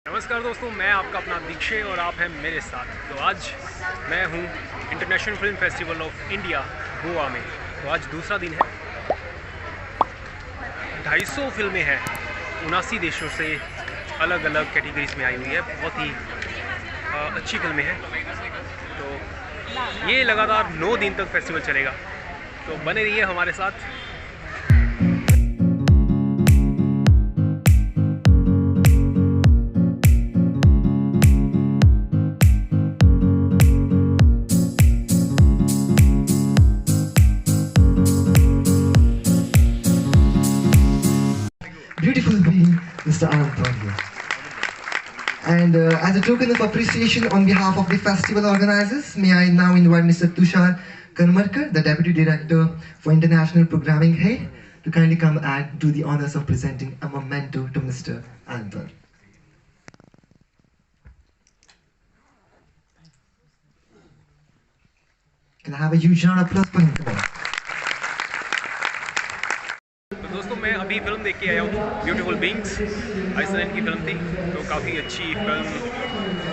नमस्कार दोस्तों, मैं आपका अपना दीक्षे और आप हैं मेरे साथ। तो आज मैं हूँ international film festival of India Goa में। तो आज दूसरा दिन है। 250 फिल्में हैं 79 देशों से अलग अलग कैटेगरीज में आई हुई है। बहुत ही अच्छी फिल्में हैं। तो ये लगातार 9 दिन तक फेस्टिवल चलेगा, तो बने रहिए हमारे साथ। Beautiful being Mr. Anand here. And as a token of appreciation on behalf of the festival organizers, may I now invite Mr. Tushar Karmarkar, the Deputy Director for International Programming Head, to kindly come and do the honors of presenting a memento to Mr. Anand. Can I have a huge round of applause for him? Come on. दोस्तों, मैं अभी film देख के आया हूँ, beautiful beings. Iceland की film थी, तो काफ़ी अच्छी फिल्म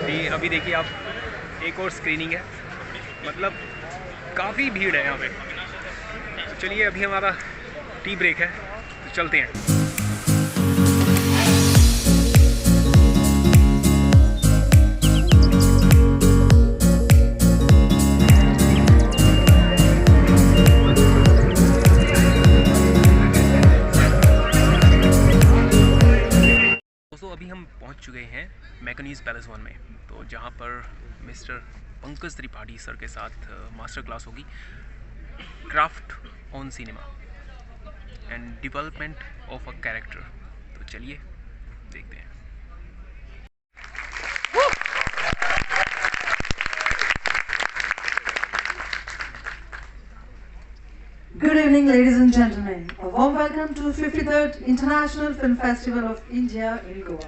थी। अभी देखिए आप, एक और स्क्रीनिंग है, मतलब काफ़ी भीड़ है यहाँ पे। तो चलिए, अभी हमारा टी ब्रेक है, तो चलते हैं। अभी हम पहुंच चुके हैं मैकनीज पैलेस 1 में, तो जहां पर मिस्टर पंकज त्रिपाठी सर के साथ मास्टर क्लास होगी, craft on cinema and development of a character. तो चलिए देखते हैं। Good evening, ladies and gentlemen. A warm welcome to 53rd International Film Festival of India in Goa.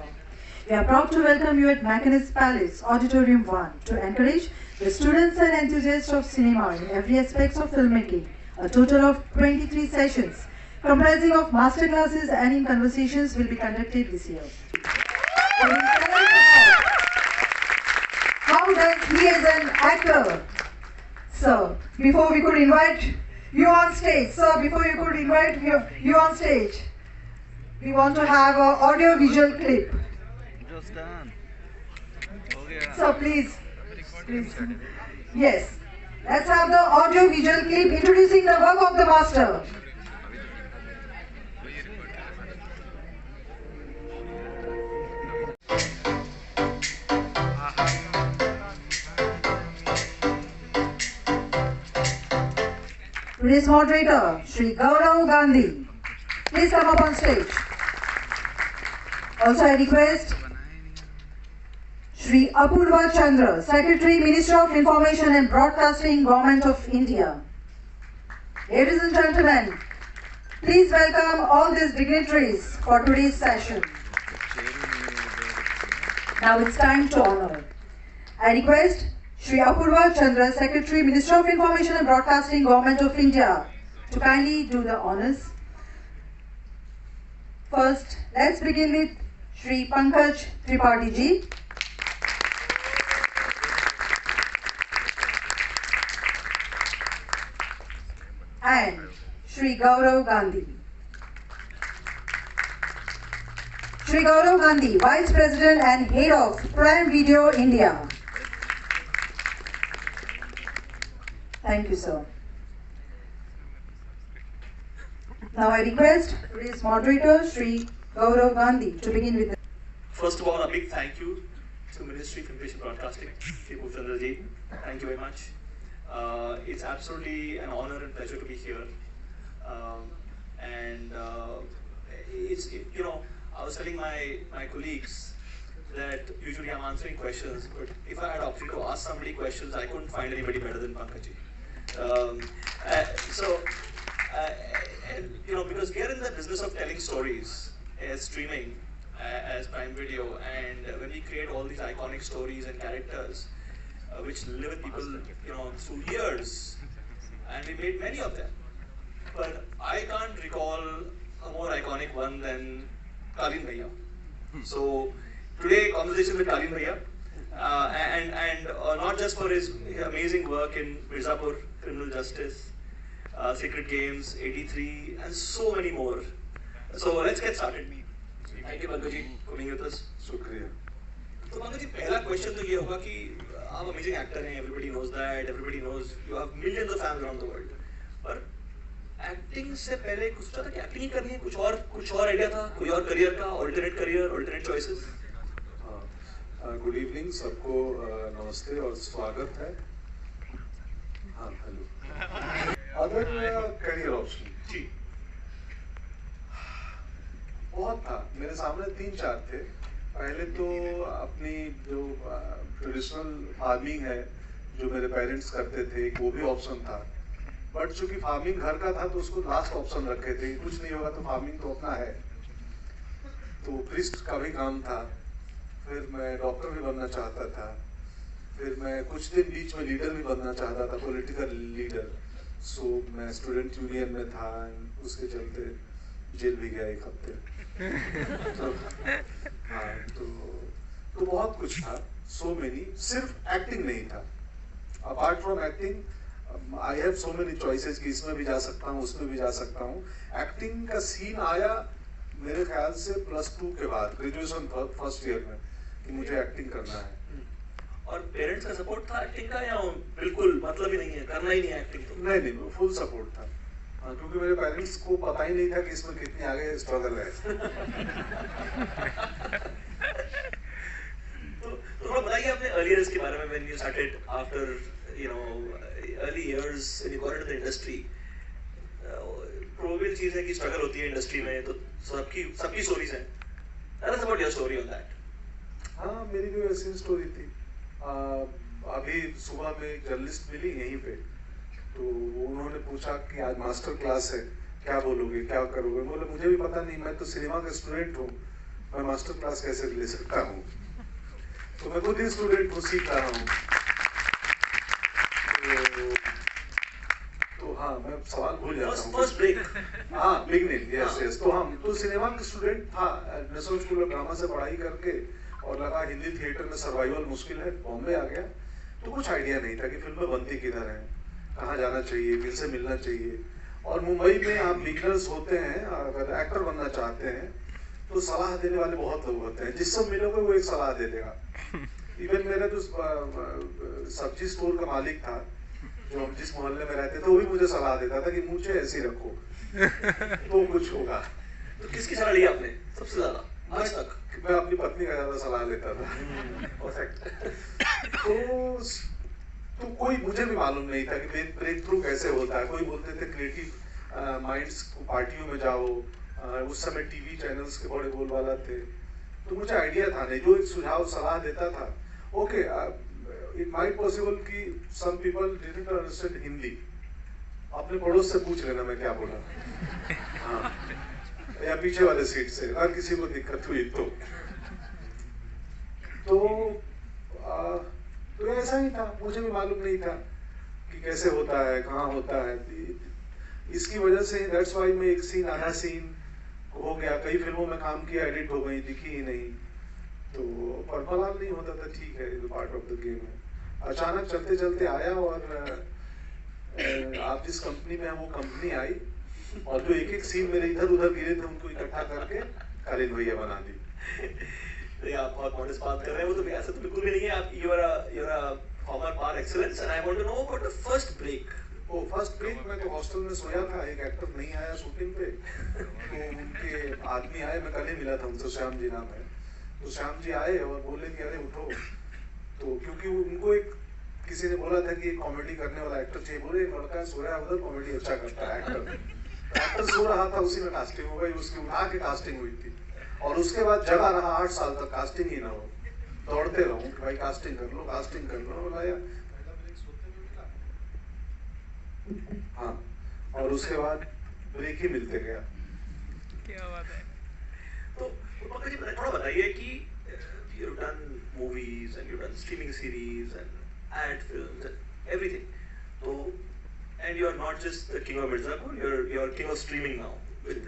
We are proud to welcome you at Mackinac Palace, Auditorium 1, to encourage the students and enthusiasts of cinema in every aspect of filmmaking. A total of 23 sessions, comprising of master classes and in conversations, will be conducted this year. How does he as an actor? So, before we could invite you on stage, sir, before you could invite you on stage, we want to have an audio-visual clip. Just done. So please, yes, let's have the audio-visual clip introducing the work of the master. Today's moderator, Shri Gaurav Gandhi. Please come up on stage. Also, I request Shri Apurva Chandra, Secretary, Minister of Information and Broadcasting, Government of India. Ladies and gentlemen, please welcome all these dignitaries for today's session. Now it's time to honor. I request Shri Apurva Chandra, Secretary, Minister of Information and Broadcasting, Government of India, to kindly do the honors. First, let's begin with Shri Pankaj Tripathi ji. And Shri Gaurav Gandhi. Shri Gaurav Gandhi, Vice President and Head of Prime Video India. Thank you, sir. Now I request today's moderator, Shri Gaurav Gandhi, to begin with. First of all, a big thank you to Ministry of Information Broadcasting, Shri Bhupendra ji. Thank you very much. It's absolutely an honor and pleasure to be here. I was telling my colleagues that usually I'm answering questions, but if I had option to ask somebody questions, I couldn't find anybody better than Pankaj ji. Because we are in the business of telling stories as streaming, as Prime Video, and when we create all these iconic stories and characters which live with people, through years, and we made many of them. But I can't recall a more iconic one than Kalin Bhaiya. So today conversation with Karim Bhaiya, and not just for his amazing work in Mirzapur, Criminal Justice, Secret Games, 83, and so many more. So let's get started. Thank you, Pankaj ji, for being with us. शुक्रिया। तो पांडु जी पहला question तो ये होगा कि आप amazing actor हैं, everybody knows that, everybody knows you have millions of fans around the world, पर एक्टिंग से पहले कुछ सोचा था कि एक्टिंग ही करनी है, कुछ और आइडिया था, कोई और करियर का, alternate career, alternate choices? Good evening सबको, नमस्ते और स्वागत है। हाँ, हेलो। अदर करियर ऑप्शन जी बहुत था, मेरे सामने 3-4 थे। पहले तो अपनी जो ट्रेडिशनल फार्मिंग है जो मेरे पेरेंट्स करते थे, वो भी ऑप्शन था, बट चूंकि फार्मिंग घर का था तो उसको लास्ट ऑप्शन रखे थे। कुछ नहीं होगा तो फार्मिंग तो अपना है, तो प्रिस्ट का भी काम था। फिर मैं डॉक्टर भी बनना चाहता था, फिर मैं कुछ दिन बीच में लीडर भी बनना चाहता था, पॉलिटिकल लीडर। सो मैं स्टूडेंट यूनियन में था, उसके चलते जेल भी गया 1 हफ्ते। तो हाँ, तो बहुत कुछ था, सो मेनी। सिर्फ एक्टिंग नहीं था, apart from acting I have so many choices कि इसमें भी जा सकता हूँ, उसमें भी जा सकता हूँ। एक्टिंग का सीन आया मेरे ख्याल से +2 के बाद, ग्रेजुएशन फर्स्ट ईयर में, कि मुझे एक्टिंग करना है। और पेरेंट्स का सपोर्ट था एक्टिंग का, या बिल्कुल मतलब ही नहीं है, करना ही नहीं है एक्टिंग? तो नहीं, फुल सपोर्ट था। हाँ, क्योंकि मेरे पेरेंट्स को पता ही नहीं था कि इसमें कितनी आगे स्ट्रगल है। तो थोड़ा बताइए अपने अर्ली इयर्स के बारे में, when you started after early years when you got into the industry. Probable चीज है कि स्ट्रगल होती है इंडस्ट्री में, तो सबकी स्टोरीज हैं। Tell us about your story on that. हाँ, मेरी भी वैसी स्टोरी थी। अभी सुबह में एक जर्नलिस्ट मिली यहीं पे, तो उन्होंने पूछा कि आज मास्टर क्लास है, क्या बोलोगे, क्या करोगे? बोले मुझे भी पता नहीं, मैं तो सिनेमा का स्टूडेंट हूँ, मैं मास्टर क्लास कैसे ले सकता हूँ? तो मैं खुद ही स्टूडेंट हूँ, सीख रहा हूँ। तो हाँ, मैं सवाल भूल जाता हूँ। First break. हाँ, बिगनिंग, यस। तो हम तो सिनेमा के स्टूडेंट था, नेशनल स्कूल ऑफ ड्रामा से पढ़ाई करके, और लगा हिंदी थिएटर में सर्वाइवल मुश्किल है, बॉम्बे आ गया। तो कुछ आइडिया नहीं था कि फिल्में बनती किधर है, कहाँ जाना चाहिए, किनसे मिलना चाहिए। और मुंबई में आप बिगनर्स होते हैं, अगर एक्टर बनना चाहते हैं तो सलाह देने वाले बहुत लोग होते हैं, जिससे मिलोगे वो एक सलाह दे देगा। इवन मेरा जो सब्जी स्टोर का मालिक था, जो हम जिस मोहल्ले में रहते थे, वो भी मुझे सलाह देता था कि मुझे ऐसे ही रखो तो कुछ होगा। तो किसकी सलाह ली आपने सबसे ज्यादा आज तक? मैं अपनी पत्नी का ज्यादा सलाह लेता था। परफेक्ट। तो कोई मुझे भी मालूम नहीं था कि ब्रेक थ्रू कैसे होता है। कोई बोलते थे क्रिएटिव माइंड्स को पार्टियों में जाओ, उस समय टीवी चैनल्स के बड़े बोलबाला थे, तो मुझे आइडिया था नहीं। जो एक सुझाव सलाह देता था, ओके इट माइट पॉसिबल कि some people didn't understand Hindi, अपने पड़ोस से पूछ लेना मैं क्या बोला। हाँ, या पीछे वाले सीट से, अगर किसी को दिक्कत हुई तो ऐसा ही था। मुझे भी मालूम नहीं था कि कैसे होता है, कहाँ होता है। इसकी वजह से दैट्स व्हाई मैं एक सीन आधा सीन हो गया, कई फिल्मों में काम किया, एडिट हो गई, दिखी ही नहीं। तो पर बवाल नहीं होता था, ठीक है, ये पार्ट ऑफ द गेम है। अचानक चलते चलते आया, और आप जिस कंपनी में हैं वो कंपनी आई, और जो एक एक सीन मेरे इधर उधर गिरे थे उनको इकट्ठा करके कालीन भैया बना दी। तो आप बहुत मॉडेस्ट बात कर रहे हैं, वो तो ऐसा तो बिल्कुल भी नहीं है। आप you are a former par excellence, and I want to know about the first break. वो फर्स्ट ब्रेक मैं तो हॉस्टल में सोया था, एक एक्टर नहीं आया शूटिंग पे, तो उनके आदमी आए, मैं कल ही मिला था उनसे, श्याम जी नाम है। तो श्याम जी आए और बोले कि अरे उठो। तो क्योंकि उनको एक किसी ने बोला था कि कॉमेडी करने वाला एक्टर चाहिए, बोले एक लड़का सोया उधर कॉमेडी अच्छा करता है। एक्टर सो रहा था, उसी में कास्टिंग हो गई, उसकी उठा के कास्टिंग हुई थी। और उसके बाद जगा रहा 8 साल तक, कास्टिंग ही ना हो, दौड़ते रहूं कि भाई कास्टिंग कर लो, कास्टिंग कर लो। हाँ, और उसके बाद ब्रेक ही मिलते गया। क्या बात है। तो पंकज जी थोड़ा बताइए कि you done movies and you done streaming series and ad films and everything, तो and you are not just the king of Mirzapur, you're king of streaming now with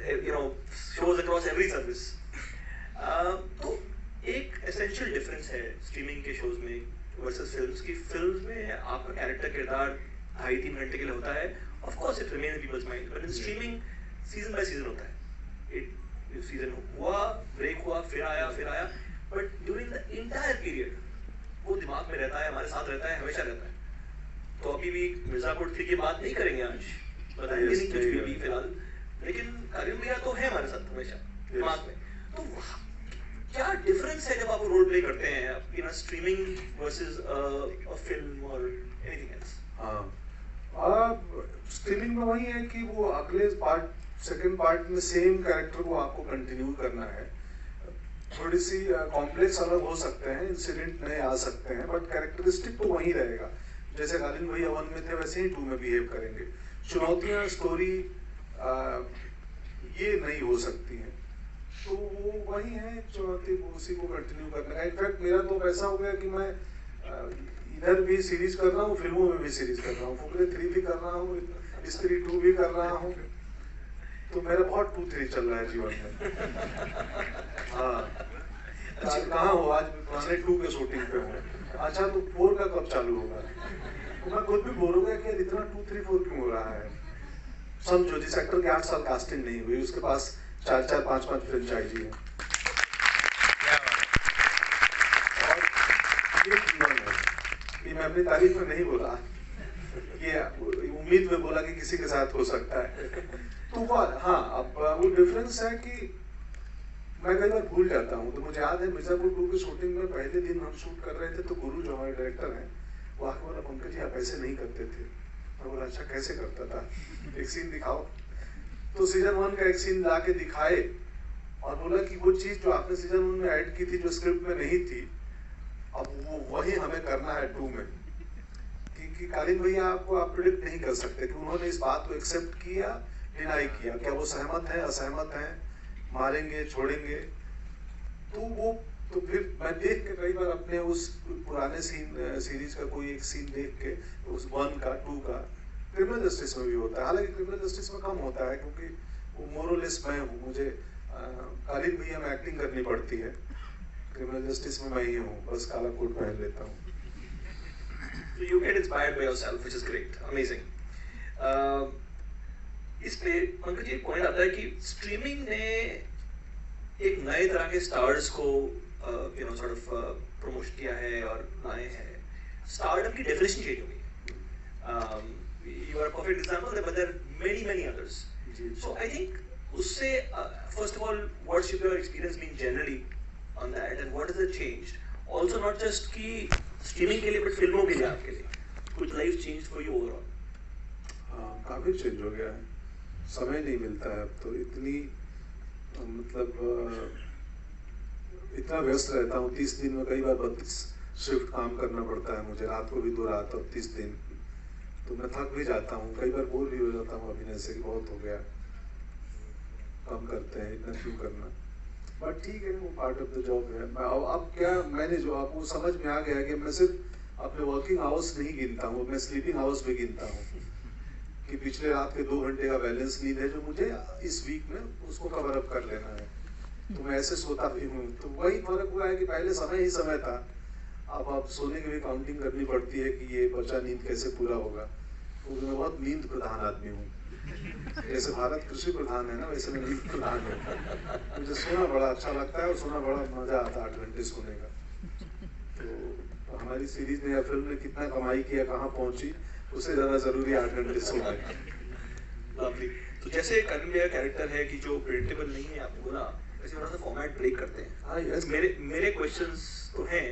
shows across every service. तो एक essential difference है streaming के shows में versus films की। Films में आपका character किरदार 2.5-3 घंटे के लिए होता है, of course it remains in people's mind, but in streaming season by season होता है। इट सीजन हुआ, ब्रेक हुआ, फिर आया, but during the entire period वो दिमाग में रहता है, हमारे साथ रहता है, हमेशा रहता है। तो अभी भी मिर्जापुर 3 की बात नहीं करेंगे आज, बताएंगे नहीं कुछ भी अभी फिलहाल, लेकिन करीम भैया तो है हमारे साथ हमेशा दिमाग में। तो क्या डिफरेंस है जब आप रोल प्ले करते हैं इन स्ट्रीमिंग वर्सेस अ फिल्म और एनीथिंग एल्स? स्ट्रीमिंग में वही है कि वो अगले पार्ट, सेकंड पार्ट में सेम कैरेक्टर को आपको कंटिन्यू करना है। थोड़ी सी कॉम्प्लेक्स अलग हो सकते हैं, इंसिडेंट नए आ सकते हैं, बट कैरेक्टरिस्टिक तो वही रहेगा। जैसे गालिन भैया 1 में थे वैसे ही 2 में बिहेव करेंगे। चुनौतियां स्टोरी ये नहीं हो सकती हैं, तो वो वही है चुनौती, उसी को कंटिन्यू करने का। इनफैक्ट मेरा तो ऐसा हो गया कि मैं इधर भी सीरीज कर रहा हूँ, फिल्मों में भी सीरीज कर रहा हूँ, फुकरे 3 भी कर रहा हूँ, स्त्री 2 भी कर रहा हूँ, तो मेरा बहुत 2-3 चल रहा है जीवन में। हाँ, कहाँ हो आज? पुराने 2 के शूटिंग पे हूँ। अच्छा, तो 4 का कब चालू होगा? तो मैं खुद भी बोल रहा कि इतना 2, 3, 4 क्यों हो रहा है? समझो, जिस एक्टर की 8 साल कास्टिंग नहीं हुई, उसके पास 4-4, 5-5 फ्रेंचाइजी है। और ये जीवन है, ये मैं अपनी तारीफ में नहीं बोला, ये उम्मीद में बोला कि किसी के साथ हो सकता है। तो हाँ, अब वो डिफरेंस है कि मैं कई बार भूल जाता हूँ। तो मुझे याद है मिर्जापुर 2 की शूटिंग में पहले दिन हम शूट कर रहे थे, तो गुरु जो हमारे डायरेक्टर हैं वो आके बोला, पंकज जी आप ऐसे नहीं करते थे। मैं बोला अच्छा कैसे करता था, एक सीन दिखाओ। तो सीजन 1 का एक सीन ला के दिखाए और बोला कि वो चीज जो आपने सीजन 1 में ऐड की थी, जो स्क्रिप्ट में नहीं थी, अब वो वही हमें करना है 2 में। कि कालिन भैया आपको आप प्रिडिक्ट नहीं कर सकते कि उन्होंने इस बात को एक्सेप्ट किया, डिनाई किया, क्या वो सहमत है, असहमत है, मारेंगे, छोड़ेंगे। तो फिर मैं देख के कई बार अपने उस पुराने सीरीज का कोई एक सीन देख के, उस 1 का 2 का, क्रिमिनल जस्टिस में भी होता है। हालांकि क्रिमिनल जस्टिस में कम होता है क्योंकि वो मोरलेस मैं हूँ, मुझे कालिन भैया में एक्टिंग करनी पड़ती है। क्रिमिनल जस्टिस में मैं ही हूँ, बस काला कोट पहन लेता हूँ। So you get inspired by yourself, which is great, amazing. इस पे पंकज जी एक पॉइंट आता है कि स्ट्रीमिंग ने एक नए तरह के स्टार्स को sort of प्रमोट किया है और लाए हैं। स्टारडम की डेफिनेशन चेंज हो गई। You are a perfect example, but there are many others. So I think उससे first of all, what's your experience been generally on that, and what has it changed? Also not just कि streaming के लिए, but फिल्मों के लिए आपके लिए कुछ life change for you overall? हाँ, काफी चेंज हो गया है। समय नहीं मिलता है अब तो, इतनी मतलब इतना व्यस्त रहता हूँ। 30 दिन में कई बार 32 शिफ्ट काम करना पड़ता है मुझे, रात को भी 2 रात और 30 दिन, तो मैं थक भी जाता हूँ। कई बार बोर भी हो जाता हूँ अभिनय से कि बहुत हो गया, कम करते हैं, इतना क्यों करना। बट ठीक है, वो पार्ट ऑफ द जॉब है। अब क्या, मैंने जो आपको समझ में आ गया कि मैं सिर्फ अपने वर्किंग आवर्स नहीं गिनता हूँ, मैं स्लीपिंग आवर्स भी गिनता हूँ कि पिछले रात के 2 घंटे का बैलेंस नींद है जो मुझे इस वीक में उसको कवर अप कर लेना है, तो मैं ऐसे सोता भी हूँ। तो वही फर्क हुआ है कि पहले समय ही समय था, अब सोने की भी काउंटिंग करनी पड़ती है कि ये बचा नींद कैसे पूरा होगा। तो मैं बहुत नींद प्रधान आदमी हूँ। जैसे भारत कृषि प्रधान है ना, वैसे मैं नींद प्रधान हूँ। मुझे सोना बड़ा अच्छा लगता है और सोना बड़ा मजा आता है 8 घंटे सोने का। तो हमारी सीरीज ने या फिल्म ने कितना कमाई किया, कहाँ पहुंची, उससे ज्यादा जरूरी 8 घंटे सोना है। लवली। तो जैसे करीम भैया कैरेक्टर है कि जो प्रेडिक्टेबल नहीं है, आपने बोला, वैसे थोड़ा सा फॉर्मेट ब्रेक करते हैं। हाँ, यस। मेरे क्वेश्चंस तो हैं,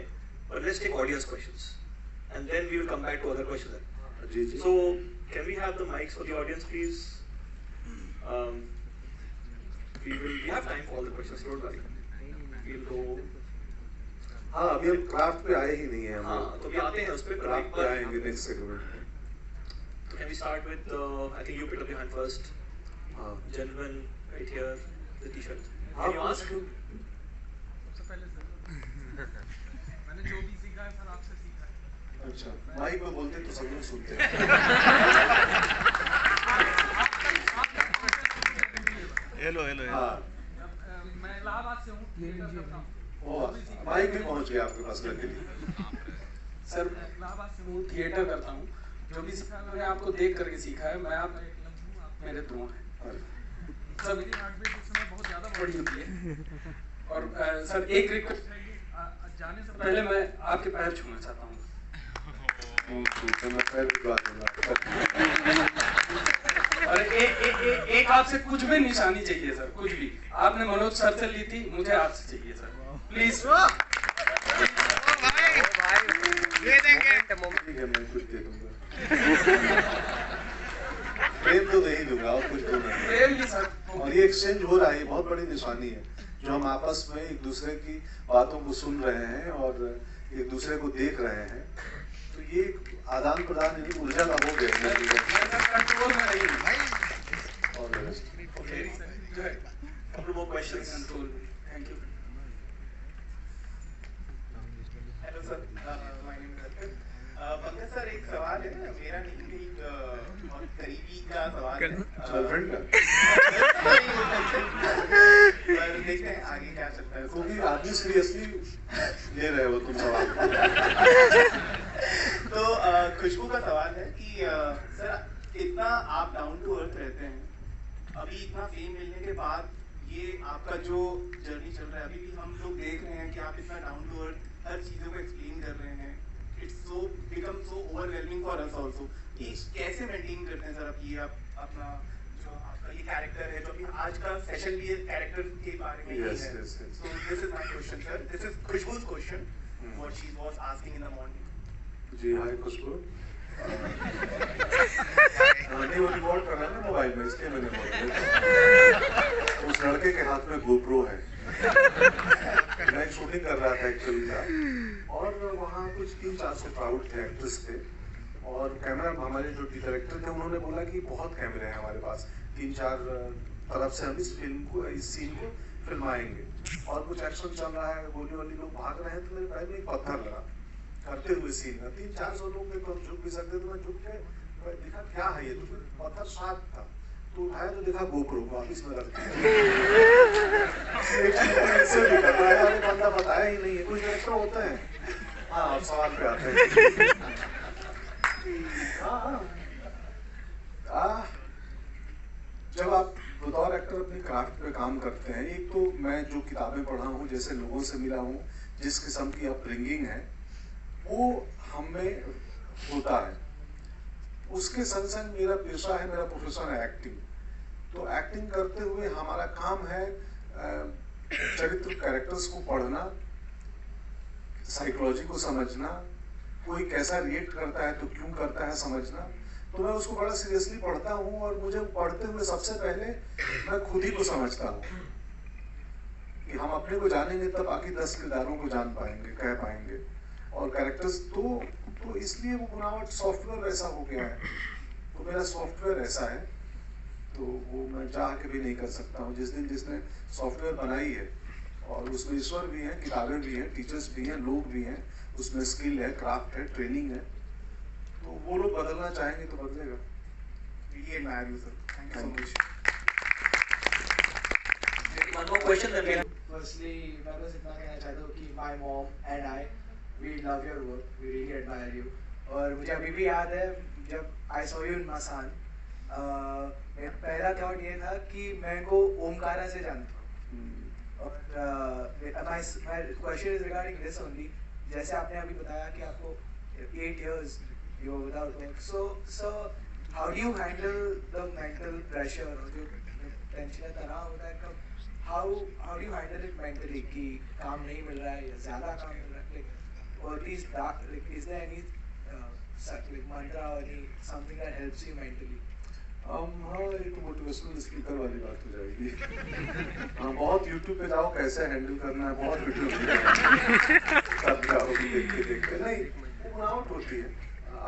but let's take audience questions and then we will come back to other questions. Ji. So can we have the mics for the audience, please? We have time for all the questions, don't worry. We'll go. हाँ, अभी हम craft पे आए ही नहीं हैं हम। हाँ, तो अभी आते हैं उस पे, क्राफ्ट पे आएंगे next segment. So can we start with I think you picked up your hand first. हाँ, Gentleman right here, the t-shirt. हाँ, Can you ask? सबसे पहले सर मैंने जो भी सीखा है सर आपसे सीखा है। अच्छा, माइक में बोलते तो सब लोग सुनते हैं। हेलो। हाँ, मैं इलाहाबाद से हूँ, थिएटर करता हूँ। ओ, माइक भी पहुंच गया आपके पास लकीली। सर मैं इलाहाबाद से हूँ, थिएटर करता हूँ। जो भी सीखा है मैंने आपको देख करके सीखा है। मैं आप मेरे द्रोण है सर। मेरी हार्टबीट इस समय बहुत ज़्यादा बढ़ी होती है। और सर एक रिक्वेस्ट है कि जाने से पहले मैं आपके पैर छूना चाहता हूँ। और एक आपसे कुछ भी निशानी चाहिए सर, कुछ भी। आपने मनोज सर से ली थी, मुझे आपसे चाहिए सर, प्लीज। प्रेम तो नहीं दूंगा और कुछ तो नहीं। प्रेम भी सर। और ये एक्सचेंज हो रहा है, बहुत बड़ी निशानी है जो हम आपस में एक दूसरे की बातों को सुन रहे हैं और एक दूसरे को देख रहे हैं। तो ये आदान प्रदान ऊर्जा का हो गया। कंट्रोल में नहीं। Couple more questions. Control. Thank you. Hello sir, my name is Arpit. Pankaj sir, एक सवाल है, मेरा नहीं, मेरी बहुत करीबी का सवाल है। गर्लफ्रेंड का? पर देखते हैं आगे क्या चलता है। क्योंकि आदमी सीरियसली ले रहे हो तुम सवाल। तो खुशबू का सवाल है कि सर इतना आप डाउन टू अर्थ रहते हैं, अभी इतना फेम मिलने के बाद ये आपका जो जर्नी चल रहा है, अभी भी हम लोग देख रहे हैं कि आप इतना डाउन टू अर्थ हर चीज़ों को एक्सप्लेन कर रहे हैं। It's so become so overwhelming for us also. ये कैसे मेंटेन करते हैं सर आप ये अपना जो आपका ये कैरेक्टर है, जो अभी आज का सेशन भी कैरेक्टर के बारे में ही है। So this is my question sir, this is खुशबू's question what she was asking in the morning. जी हाय खुशबू। नहीं, वो रिकॉर्ड कर रहा है ना मोबाइल में, इसलिए मैंने बोल दिया। उस लड़के के हाथ में गोप्रो है। मैं शूटिंग कर रहा था एक्चुअली का, और वहाँ कुछ 300-400 क्राउड थे एक्ट्रेस थे, और कैमरा हमारे जो डायरेक्टर थे उन्होंने बोला कि बहुत कैमरे हैं हमारे पास, 3-4 तरफ से हम इस फिल्म को, इस सीन को फिल्माएंगे। और कुछ एक्शन चल रहा है, गोली वाली लोग भाग रहे हैं, तो मेरे पैर में एक पत्थर लगा करते हुए सीन में। 300-400 लोग तो हम झुक भी सकते, तो मैं झुक के देखा क्या है ये, तो पत्थर शार्प था, तो उठाया तो देखा गोप्रो वापिस में रख दिया। बंदा बताया ही नहीं है, कुछ एक्स्ट्रा होता है। हाँ, आप सवाल पे आते हैं। जब आप बतौर एक्टर अपनी क्राफ्ट पे काम करते हैं, एक तो मैं जो किताबें पढ़ा हूँ, जैसे लोगों से मिला हूँ, जिस किस्म की अपब्रिंगिंग है वो हमें होता है, उसके संग संग मेरा पेशा है, मेरा प्रोफेशन है एक्टिंग। तो एक्टिंग करते हुए हमारा काम है चरित्र कैरेक्टर्स को पढ़ना, साइकोलॉजी को समझना, कोई कैसा रिएक्ट करता है तो क्यों करता है समझना। तो मैं उसको बड़ा सीरियसली पढ़ता हूँ, और मुझे पढ़ते हुए सबसे पहले मैं खुद ही को समझता हूँ कि हम अपने को जानेंगे तब बाकी 10 किरदारों को जान पाएंगे, कह पाएंगे। और कैरेक्टर्स तो इसलिए वो बनावट सॉफ्टवेयर वैसा हो गया है, तो मेरा सॉफ्टवेयर ऐसा है, तो वो मैं चाह के भी नहीं कर सकता हूँ। जिस दिन जिसने सॉफ्टवेयर बनाई है, और उसमें ईश्वर भी हैं, किताबें भी हैं, टीचर्स भी हैं, लोग भी हैं, उसमें स्किल है, क्राफ्ट है, ट्रेनिंग है, तो वो लोग बदलना चाहेंगे तो बदलेगा। Really admire you, sir. Thank you so much. One more question then we'll Firstly, मैं बस इतना कहना चाहता हूँ कि my mom and I, we love your work, we really admire you. और मुझे अभी भी याद है जब I saw you in Masan, मेरा पहला थॉट ये था कि मैं को ओमकारा से जानता हूँ। और my question is regarding this only. जैसे आपने अभी बताया कि आपको 8 years you were without work. So how do you handle the mental pressure और जो टेंशन तनाव होता है कब? How do you handle it mentally कि काम नहीं मिल रहा है या ज़्यादा काम मिल रहा है? Like, or at least that, like, is there any like mantra or any something that helps you mentally? हाँ, ये तो मोटिवेशनल स्पीकर वाली बात हो जाएगी। हाँ, बहुत यूट्यूब पे जाओ कैसे हैंडल करना है, बहुत वीडियो सब जाओ देख के नहीं, वो बनावट होती है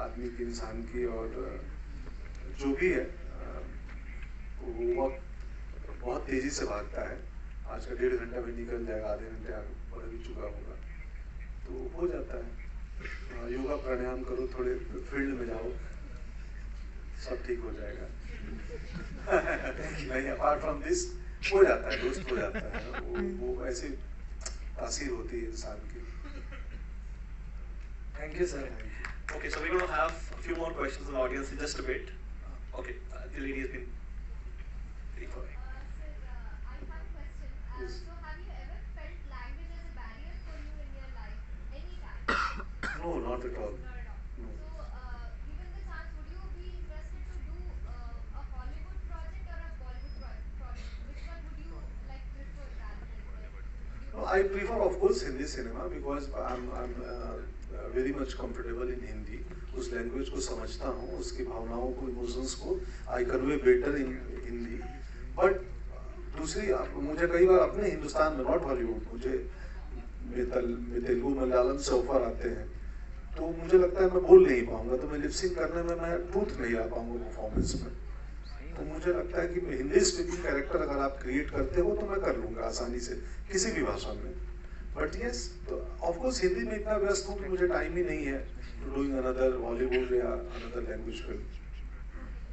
आदमी की, इंसान की, और जो भी है वो वक्त बहुत तेजी से भागता है। आज का 1.5 घंटा भी निकल जाएगा, आधे घंटे आगे बढ़ भी चुका होगा, तो हो जाता है। योगा प्राणायाम करो, थोड़े फील्ड में जाओ, सब ठीक हो जाएगा। नहीं, अपार्ट फ्रॉम दिस हो जाता है, दोस्त हो जाता है, वो ऐसे तासीर होती है इंसान की। Thank you, sir. Okay, so we're going to have a few more questions from the audience in just a bit. Okay, the lady has been waiting for me. Sir, I have a question. Yes. So, have you ever felt language as a barrier for you in your life? Any time? No, not at all. Not at all. No. So, given the chance, would you be interested to do a Hollywood project or a Bollywood project? Which one would you like prefer rather than would you No, I prefer, of course, Hindi cinema because I'm very much comfortable in Hindi. उस language को समझता हूँ, उसकी भावनाओं को, emotions को I convey better in Hindi. But दूसरी मुझे कई बार अपने हिंदुस्तान में, नॉट हॉलीवुड, मुझे तेलुगु मलयालम से ऑफर आते हैं, तो मुझे लगता है मैं बोल नहीं पाऊंगा, तो मैं लिपसिंग करने में मैं ट्रूथ नहीं ला पाऊंगा परफॉर्मेंस में. तो मुझे लगता है कि हिंदी स्पीकिंग कैरेक्टर अगर आप क्रिएट करते हो तो मैं कर लूंगा आसानी से किसी भी भाषा में. But yes, of course Hindi में इतना व्यस्त हूँ कि मुझे टाइम ही नहीं है डूइंग अनदर हॉलीवुड या another language film.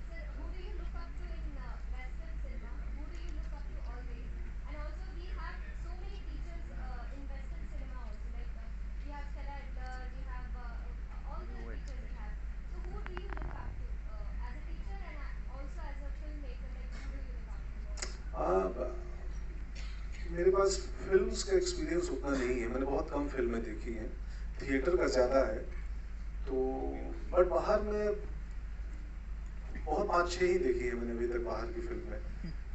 Sir, who do you look up to in Western cinema? Who do you look up to always? And also, we have so many teachers in Western cinema also. Like we have Stella Adler, we have all the teachers we have. So, who do you look up to as a teacher and also as a filmmaker? Like who do you look up to? मेरे पास films का experience उतना नहीं है, मैंने बहुत कम फिल्में देखी हैं, थिएटर का ज़्यादा है. तो बट बाहर में बहुत 5-6 ही देखी है मैंने अभी तक बाहर की फिल्में.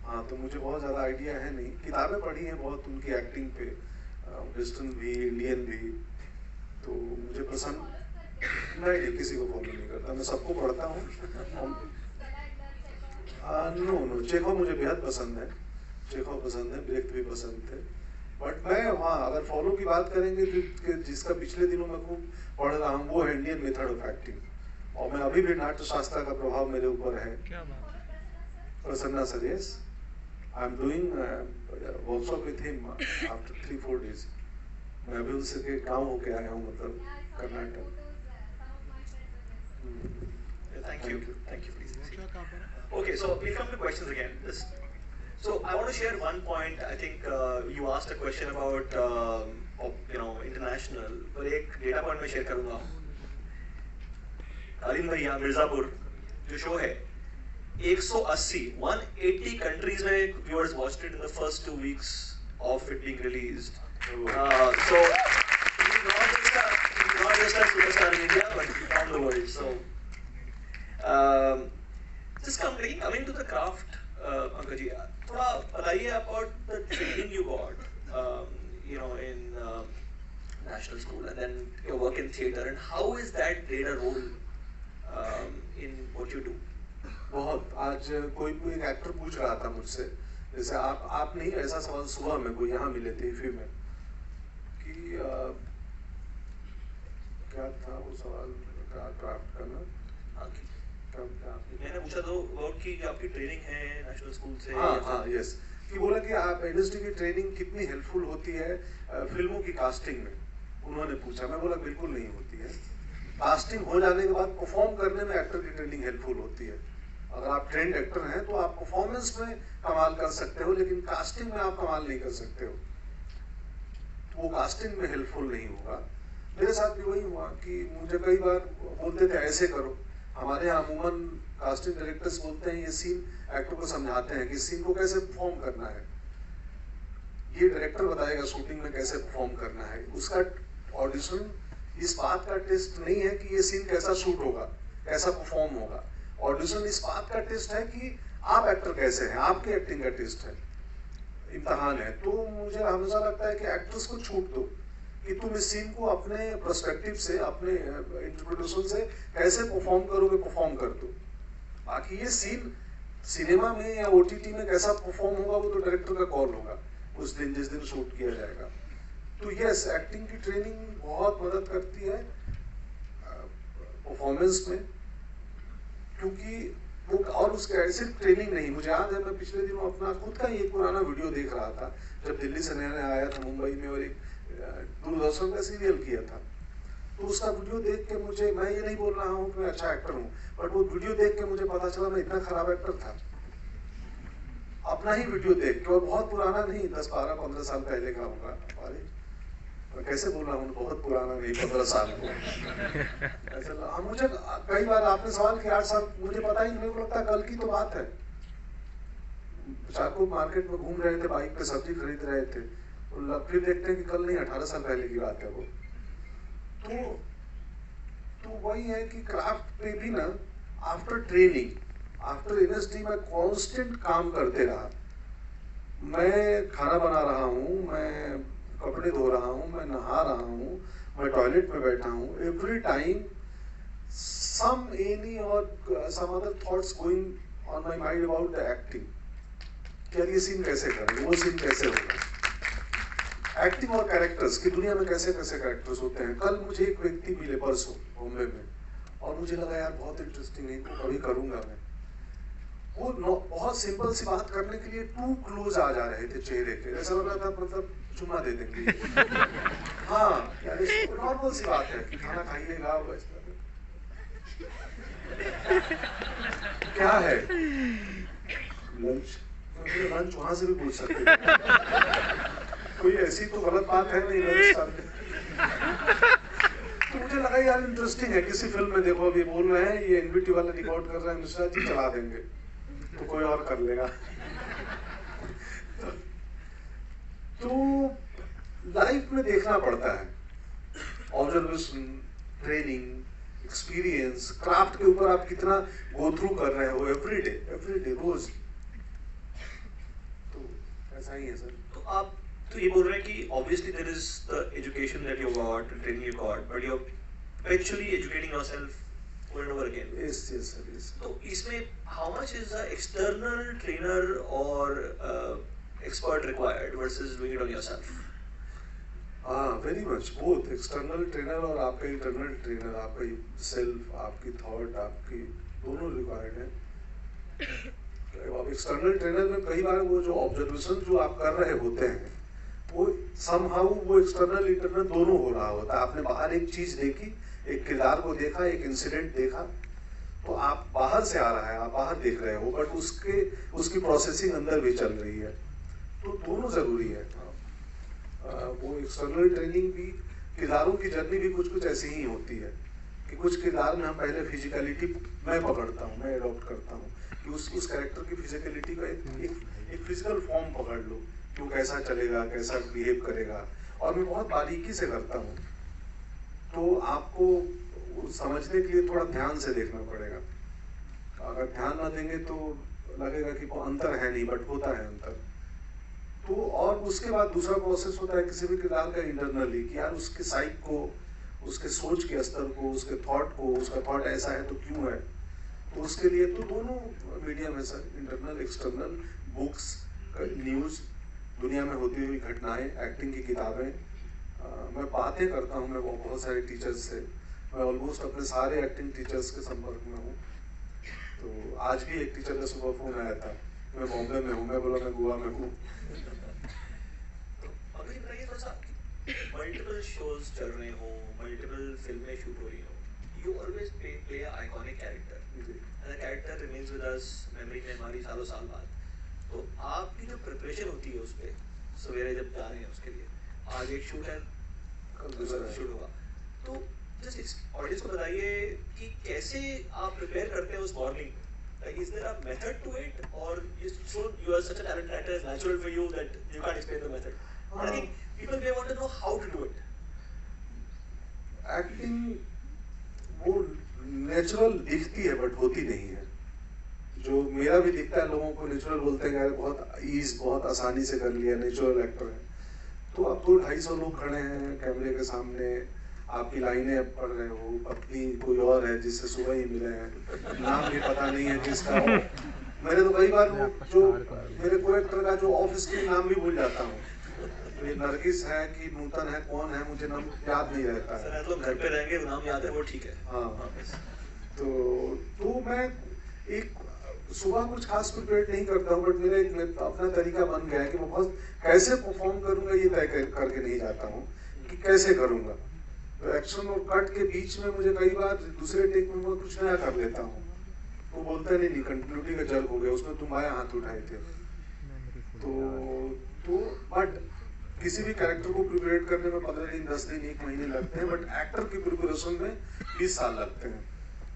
हाँ, तो मुझे बहुत ज़्यादा आइडिया है नहीं. किताबें पढ़ी हैं बहुत उनकी एक्टिंग पे, वेस्टर्न भी, इंडियन भी. तो मुझे पसंद नहीं, किसी को फॉलो नहीं करता, मैं सबको पढ़ता हूँ. नो, चेखव मुझे बेहद पसंद है, चेखव पसंद है, ब्रेख्त भी पसंद थे. बट मैं वहाँ अगर फॉलो की बात करेंगे तो जिसका पिछले दिनों में खूब पढ़ रहा हूँ वो है इंडियन मेथड ऑफ एक्टिंग. और मैं अभी भी नाट्य शास्त्र का प्रभाव मेरे ऊपर है. Prasanna sir, yes, I am doing workshop with him after 3-4 days. मैं अभी उसके गाँव होके आया हूँ, मतलब Karnataka. Thank you. Please. Okay, so we'll come to questions again. So I want to share one point. I think you asked a question about international. पर एक डेटा पॉइंट मैं शेयर करूँगा. अलिन भैया मिर्जापुर जो शो है 180 कंट्रीज में viewers watched it in the first 2 weeks of it being released. So it's not just a superstar in India but around the world. So just coming to the craft, Pankaj ji, थोड़ा बताइए about the training you got, in national school and then your work in theatre, and how is that played a role in what you do? बहुत. आज कोई एक actor पूछ रहा था मुझसे, जैसे आप नहीं, ऐसा सवाल सुबह में कोई यहाँ मिले थे इफी में कि क्या था वो सवाल, क्राफ्ट करना. मैंने पूछा तो वर्क की आपकी ट्रेनिंग है नेशनल स्कूल से. हाँ, यस, कि बोला कि आप इंडस्ट्री की ट्रेनिंग कितनी हेल्पफुल होती है फिल्मों की कास्टिंग में. उन्होंने पूछा, मैं बोला बिल्कुल नहीं होती है. कास्टिंग हो जाने के बाद परफॉर्म करने में एक्टर की ट्रेनिंग हेल्पफुल होती है. अगर आप ट्रेंड एक्टर हैं तो आप परफॉर्मेंस में कमाल कर सकते हो, लेकिन कास्टिंग में आप कमाल नहीं कर सकते हो. वो कास्टिंग में हेल्पफुल नहीं होगा. मेरे साथ भी वही हुआ कि मुझे कई बार बोलते थे ऐसे करो. हमारे यहाँ अमूमन कास्टिंग डायरेक्टर्स बोलते हैं ये सीन, एक्टर को समझाते हैं कि इस सीन को कैसे परफॉर्म करना है, ये डायरेक्टर बताएगा शूटिंग में कैसे परफॉर्म करना है. उसका ऑडिशन इस बात का टेस्ट नहीं है कि ये सीन कैसा शूट होगा, कैसा परफॉर्म होगा. ऑडिशन इस बात का टेस्ट है कि आप एक्टर कैसे हैं, आपकी एक्टिंग का टेस्ट है, इम्तहान है. तो मुझे हमेशा लगता है कि एक्टर्स को छूट दो कि तुम इस सीन को अपने पर्सपेक्टिव से, अपने इंटरप्रिटेशन से कैसे परफॉर्म करोगे, परफॉर्म कर दो. बाकी ये सीन सिनेमा में या OTT में कैसा परफॉर्म होगा वो तो डायरेक्टर का कॉल होगा उस दिन जिस दिन शूट किया जाएगा. तो यस, एक्टिंग की ट्रेनिंग बहुत मदद करती है परफॉर्मेंस में, क्योंकि वो और उसके ऐसे ट्रेनिंग नहीं. मुझे याद है मैं पिछले दिनों अपना खुद का ही एक पुराना वीडियो देख रहा था जब दिल्ली से नया आया था मुंबई में, और एक दूरदर्शन का सीरियल किया था. तो उसका वीडियो देख के मुझे, मैं ये नहीं बोल रहा हूँ कि मैं अच्छा एक्टर हूँ, बट वो वीडियो देख के मुझे पता चला मैं इतना खराब एक्टर था. अपना ही वीडियो देख के, और बहुत पुराना नहीं, 10-12-15 साल पहले का होगा. मैं कैसे बोल रहा हूँ, बहुत पुराना नहीं, 15 साल को ऐसा। मुझे कई बार आपने सवाल किया 8 साल, मुझे पता ही नहीं, मेरे को लगता कल की तो बात है। चाकू मार्केट में घूम रहे थे, बाइक पे सब्जी खरीद रहे थे, फिर देखते हैं कि कल नहीं 18 साल पहले की बात है वो। तो वही है कि क्राफ्ट पे भी ना, आफ्टर ट्रेनिंग, आफ्टर यूनिवर्सिटी में कांस्टेंट काम करते रहा। मैं खाना बना रहा हूँ, मैं कपड़े धो रहा हूँ, मैं नहा रहा हूँ, मैं टॉयलेट में बैठा हूँ, every time some any or some other thoughts going on my mind about the acting. क्या ये सीन कैसे करें, वो सीन कैसे होगा, एक्टिंग और कैरेक्टर्स की दुनिया में कैसे कैसे कैरेक्टर्स होते हैं। कल मुझे एक व्यक्ति मिले परसों बॉम्बे में, और मुझे लगा यार बहुत इंटरेस्टिंग है, तो कभी करूंगा मैं। वो बहुत सिंपल सी बात करने के लिए टू क्लोज आ जा रहे थे चेहरे के, ऐसा लग रहा था मतलब चुम्मा दे देंगे। हाँ यार नॉर्मल सी बात है कि खाना खाइएगा, क्या है लंच, लंच वहां से भी पूछ सकते हैं, कोई ऐसी तो गलत बात है नहीं लंच। तो मुझे लगा यार इंटरेस्टिंग है, किसी फिल्म में देखो अभी बोल रहे हैं ये एनबीटी वाला रिकॉर्ड कर रहे हैं, मिश्रा जी चला देंगे तो कोई और कर लेगा। तो लाइफ में देखना पड़ता है, ऑब्जर्वेशन, ट्रेनिंग, एक्सपीरियंस, क्राफ्ट के ऊपर आप कितना गो थ्रू कर रहे हो एवरी डे रोज। तो ऐसा ही है सर। तो आप तो ये बोल रहे हैं कि obviously there is the education that you got, the training you got, but you're actually educating yourself over and over again. Yes sir, yes. तो इसमें how much is the external trainer or expert required versus doing it on yourself? हाँ, very much both external trainer और आपका internal trainer, आपका self, आपकी thought, आपकी दोनों required है। अब external trainer में कई बार वो जो observation जो आप कर रहे होते हैं, वो somehow वो external internal दोनों हो रहा होता है। आपने बाहर एक चीज देखी, एक किरदार को देखा, एक इंसिडेंट देखा, तो आप बाहर से आ रहा है, आप बाहर देख रहे हो, बट उसकी प्रोसेसिंग अंदर भी चल रही है, तो दोनों जरूरी है। वो एक्सटर्नल ट्रेनिंग भी, किरदारों की जर्नी भी कुछ कुछ ऐसी ही होती है कि कुछ किरदार में हम पहले फिजिकलिटी मैं पकड़ता हूँ, मैं अडॉप्ट करता हूँ कि उस कैरेक्टर की फिजिकलिटी का एक फिजिकल फॉर्म पकड़ लो कि वो कैसा चलेगा, कैसा बिहेव करेगा, और मैं बहुत बारीकी से करता हूँ। तो आपको समझने के लिए थोड़ा ध्यान से देखना पड़ेगा। अगर ध्यान ना देंगे तो लगेगा कि वो अंतर है नहीं, बट होता है अंतर। तो और उसके बाद दूसरा प्रोसेस होता है किसी भी किरदार का इंटरनली, कि यार उसके साइक को, उसके सोच के स्तर को, उसके थॉट को, उसका थॉट ऐसा है तो क्यों है। तो उसके लिए तो दोनों मीडियम है sir, internal external, books, news, दुनिया में होती हुई घटनाएं, एक्टिंग की किताबें। मैं बातें करता हूँ, मैं बहुत सारे टीचर्स से, मैं ऑलमोस्ट अपने सारे एक्टिंग टीचर्स के संपर्क में हूँ। तो आज भी एक टीचर का सुबह फोन आया था, मैं बॉम्बे में हूँ, मैं बोला मैं गोवा में हूँ। मल्टीपल शोज चल रहे हो, मल्टीपल फिल्में शूट हो रही हो, you always play an iconic character, and the character remains with us memory में हमारी सालों साल बाद। तो आपकी जो प्रिपरेशन होती है उस पे, सवेरे जब जा रहे हैं उसके लिए, आज एक शूट है, कल दूसरा शूट होगा, तो जस्ट ऑडियंस को बताइए कि कैसे आप प्रिपेयर करते हैं उस morning. Like, is there a method to it, or you are such a talented actor, it's natural for you that you can't explain the method? But I think people may want to know how to do it. Acting वो natural दिखती है but होती नहीं है। जो मेरा भी दिखता है, लोगों को नेचुरल बोलते हैं, बहुत ईज, बहुत आसानी से कर लिया, नेचुरल एक्टर है। तो अब 200-250 लोग खड़े हैं कैमरे के सामने, आपकी लाइनें पढ़ रहे हो, पत्नी कोई और है जिससे सुबह ही मिले हैं, नाम भी पता नहीं है जिसका। मैंने तो कई बार जो मेरे को एक्टर का जो ऑफ स्क्रीन नाम भी भूल जाता हूँ, तो ये नरगिस है कि नूतन है, कौन है, मुझे नाम याद नहीं रहता है। तो घर पे रहेंगे, नाम याद है वो ठीक है। हाँ, तो मैं एक सुबह कुछ खास प्रिपेयर नहीं करता हूँ, बट मेरा एक अपना तरीका बन गया है कि मैं बहुत कैसे परफॉर्म करूंगा ये तय करके नहीं जाता हूँ कि कैसे करूंगा। तो एक्शन और कट के बीच में मुझे कई बार दूसरे टेक में मैं कुछ नया कर लेता हूँ, वो बोलते नहीं कंटिन्यूटी का जर्क हो गया, उसमें तुम आया हाथ उठाए थे। तो बट किसी भी कैरेक्टर को प्रिपरेट करने में 15 दिन, 10 दिन, 1 महीने लगते हैं, बट एक्टर की प्रिपरेशन में 20 साल लगते हैं।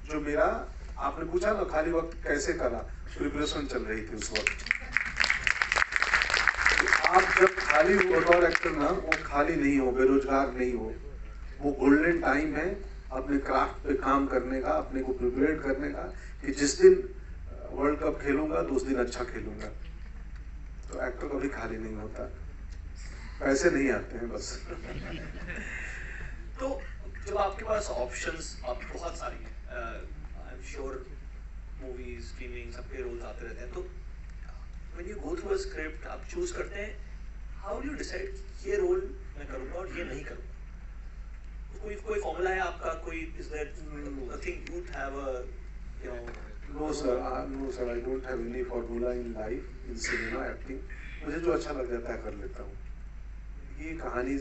जो मेरा, आपने पूछा ना खाली वक्त कैसे करा, प्रिपरेशन चल रही थी उस वक्त। आप जब खाली हो बतौर एक्टर ना, वो खाली नहीं हो, बेरोजगार नहीं हो, वो गोल्डन टाइम है अपने क्राफ्ट पे काम करने का, अपने को प्रिपरेट करने का, कि जिस दिन वर्ल्ड कप खेलूंगा तो उस दिन अच्छा खेलूंगा। तो एक्टर कभी खाली नहीं होता, पैसे नहीं आते हैं बस। तो जब आपके पास ऑप्शंस अब बहुत सारी हैं, I am sure movies, streaming, सबके रोल्स आते रहते हैं, तो when you go through a script आप चूज करते हैं, हाउ डू यू डिसाइड ये रोल मैं करूंगा और ये नहीं करूंगा? कोई फॉर्मूला है आपका? कोई is that I think you have a you know? No sir, I don't have any formula in life, in cinema acting. मुझे जो अच्छा लग जाता है कर लेता हूँ। ये कहानी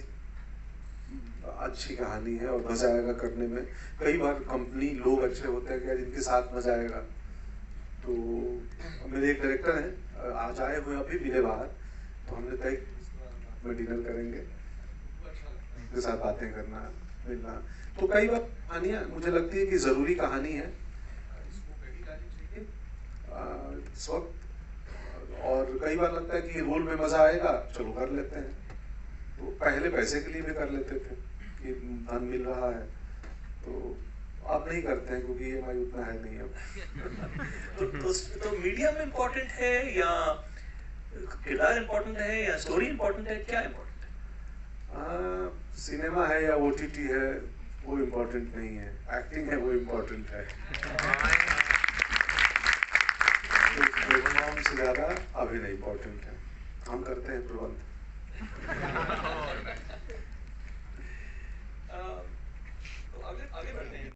अच्छी कहानी है और मजा आएगा करने में। कई बार कंपनी, लोग अच्छे होते हैं कि यार इनके साथ मजा आएगा। तो मेरे एक डायरेक्टर हैं, आज आए हुए अभी मिले बाहर, तो हमने तय में डिनर करेंगे, उनके साथ बातें करना, मिलना। तो कई बार कहानियाँ मुझे लगती है कि जरूरी कहानी है इस वक्त, और कई बार लगता है कि रोल में मजा आएगा, चलो कर लेते हैं। तो पहले पैसे के लिए भी कर लेते थे कि धन मिल रहा है, तो अब नहीं करते हैं क्योंकि ये हमारी उतना है नहीं अब। तो मीडियम इम्पोर्टेंट है या किरदार इम्पोर्टेंट है या स्टोरी इम्पोर्टेंट है, क्या इम्पोर्टेंट है? सिनेमा है या OTT है वो इम्पोर्टेंट नहीं है, एक्टिंग है वो इम्पोर्टेंट है। प्लेटफॉर्म से ज्यादा अभिनय इम्पोर्टेंट है, हम करते हैं प्रबंध।